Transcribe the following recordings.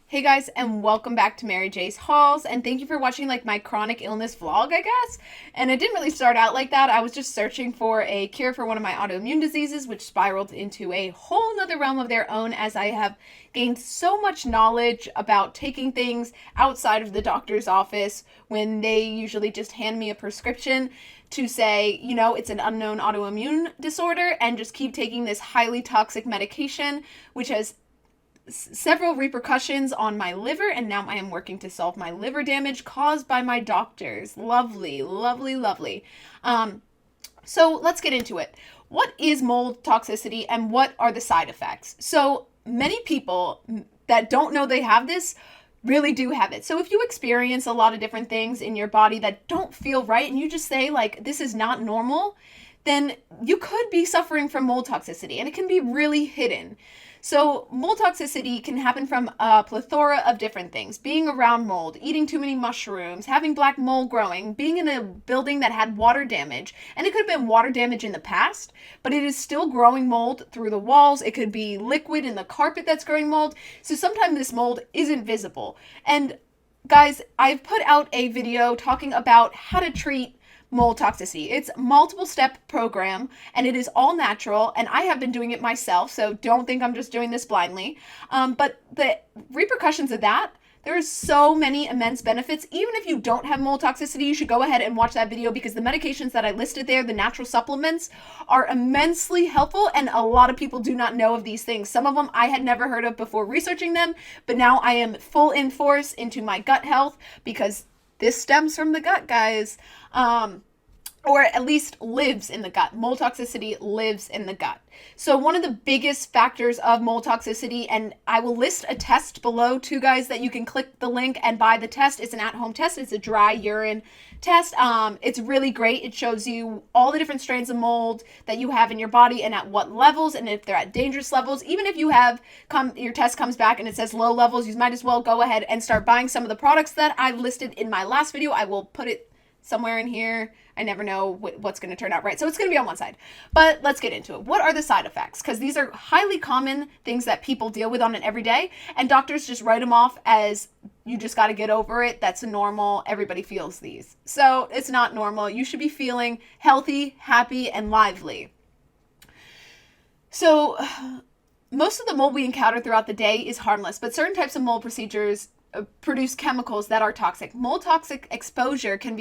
Hey guys, and welcome back to Mary J's Halls, and thank you for watching like my chronic illness vlog, I guess. And it didn't really start out like that. I was just searching for a cure for one of my autoimmune diseases, which spiraled into a whole nother realm of their own as I have gained so much knowledge about taking things outside of the doctor's office when they usually just hand me a prescription to say, it's an unknown autoimmune disorder, and just keep taking this highly toxic medication, which has several repercussions on my liver, and now I am working to solve my liver damage caused by my doctors. Lovely, lovely, lovely. So let's get into it. What is mold toxicity and what are the side effects? So many people that don't know they have this really do have it. So if you experience a lot of different things in your body that don't feel right and you just say like, this is not normal, then you could be suffering from mold toxicity, and it can be really hidden. So mold toxicity can happen from a plethora of different things. Being around mold, eating too many mushrooms, having black mold growing, being in a building that had water damage. And it could have been water damage in the past, but it is still growing mold through the walls. It could be liquid in the carpet that's growing mold. So sometimes this mold isn't visible. And guys, I've put out a video talking about how to treat mold toxicity. It's a multiple step program and it is all natural, and I have been doing it myself, so don't think I'm just doing this blindly. But the repercussions of that, there are so many immense benefits. Even if you don't have mold toxicity, you should go ahead and watch that video because the medications that I listed there, the natural supplements, are immensely helpful, and a lot of people do not know of these things. Some of them I had never heard of before researching them, but now I am full in force into my gut health because this stems from the gut, guys. Or at least lives in the gut. Mold toxicity lives in the gut. So one of the biggest factors of mold toxicity, and I will list a test below too, guys, that you can click the link and buy the test. It's an at-home test. It's a dry urine test. It's really great. It shows you all the different strains of mold that you have in your body and at what levels, and if they're at dangerous levels. Even if you have your test comes back and it says low levels, you might as well go ahead and start buying some of the products that I've listed in my last video. I will put it somewhere in here. I never know what's going to turn out right. So it's going to be on one side. But let's get into it. What are the side effects? Because these are highly common things that people deal with on an everyday, and doctors just write them off as you just got to get over it. That's normal. Everybody feels these. So it's not normal. You should be feeling healthy, happy, and lively. So most of the mold we encounter throughout the day is harmless, but certain types of mold procedures produce chemicals that are toxic. Mold toxic exposure can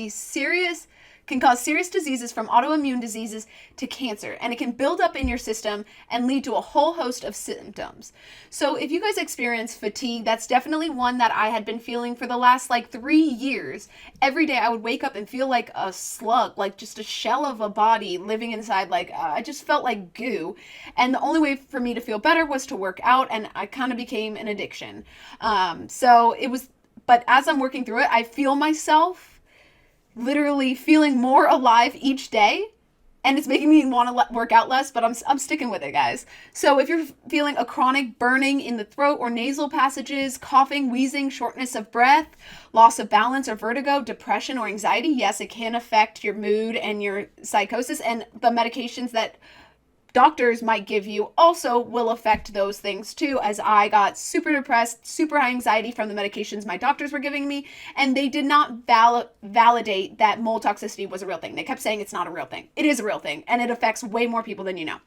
cause serious diseases, from autoimmune diseases to cancer, and it can build up in your system and lead to a whole host of symptoms. So if you guys experience fatigue, that's definitely one that I had been feeling for the last 3 years. Every day I would wake up and feel like a slug, like just a shell of a body living inside, I just felt like goo. And the only way for me to feel better was to work out, and I kind of became an addiction. But as I'm working through it, I feel myself literally feeling more alive each day, and it's making me want to work out less, but I'm sticking with it, guys. So if you're feeling a chronic burning in the throat or nasal passages, coughing, wheezing, shortness of breath, loss of balance or vertigo, depression or anxiety, yes, it can affect your mood and your psychosis, and the medications that doctors might give you also will affect those things too, as I got super depressed, super high anxiety from the medications my doctors were giving me, and they did not validate that mold toxicity was a real thing. They kept saying it's not a real thing. It is a real thing, and it affects way more people than you know.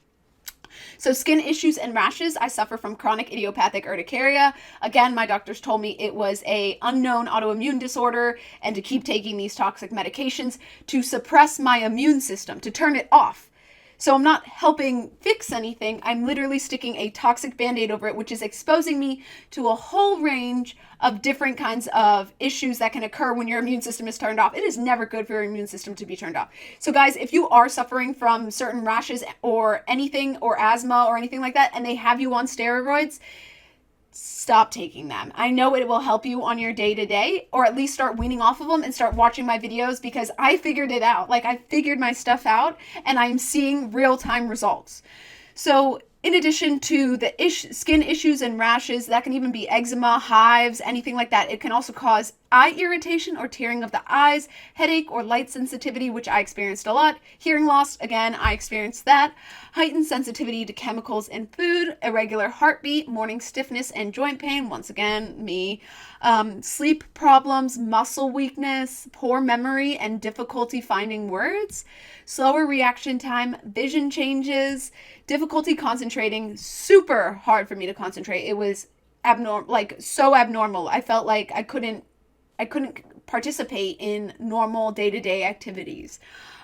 So skin issues and rashes. I suffer from chronic idiopathic urticaria. Again, my doctors told me it was a unknown autoimmune disorder, and to keep taking these toxic medications to suppress my immune system, to turn it off. So I'm not helping fix anything. I'm literally sticking a toxic Band-Aid over it, which is exposing me to a whole range of different kinds of issues that can occur when your immune system is turned off. It is never good for your immune system to be turned off. So guys, if you are suffering from certain rashes or anything, or asthma or anything like that, and they have you on steroids, stop taking them. I know it will help you on your day-to-day, or at least start weaning off of them and start watching my videos, because I figured it out. I figured my stuff out, and I'm seeing real-time results. So In addition to the skin issues and rashes, that can even be eczema, hives, anything like that. It can also cause eye irritation or tearing of the eyes, headache or light sensitivity, which I experienced a lot. Hearing loss, again, I experienced that. Heightened sensitivity to chemicals in food, irregular heartbeat, morning stiffness and joint pain, once again, me. Sleep problems, muscle weakness, poor memory and difficulty finding words, slower reaction time, vision changes, difficulty concentrating, super hard for me to concentrate. It was abnormal, like so abnormal. I felt like I couldn't participate in normal day-to-day activities.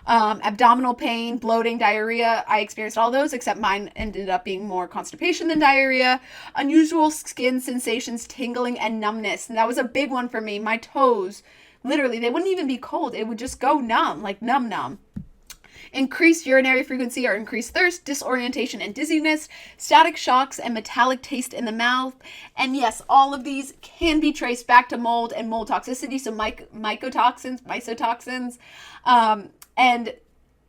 Abdominal pain, bloating, diarrhea. I experienced all those, except mine ended up being more constipation than diarrhea. Unusual skin sensations, tingling, and numbness. And that was a big one for me. My toes, literally, they wouldn't even be cold. It would just go numb, like numb. Increased urinary frequency or increased thirst, disorientation and dizziness, static shocks, and metallic taste in the mouth. And yes, all of these can be traced back to mold and mold toxicity, so mycotoxins. And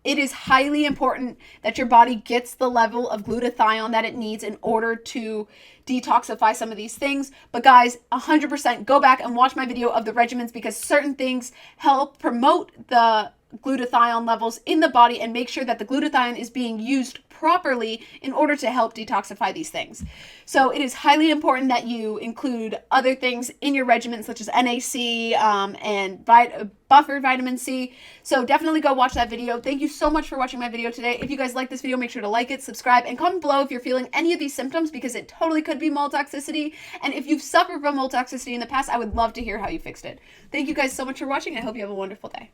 it is highly important that your body gets the level of glutathione that it needs in order to detoxify some of these things. But guys, 100% go back and watch my video of the regimens, because certain things help promote the glutathione levels in the body and make sure that the glutathione is being used properly in order to help detoxify these things. So it is highly important that you include other things in your regimen, such as NAC and buffered vitamin C. So definitely go watch that video. Thank you so much for watching my video today. If you guys like this video, make sure to like it, subscribe, and comment below if you're feeling any of these symptoms, because it totally could be mold toxicity. And if you've suffered from mold toxicity in the past, I would love to hear how you fixed it. Thank you guys so much for watching. I hope you have a wonderful day.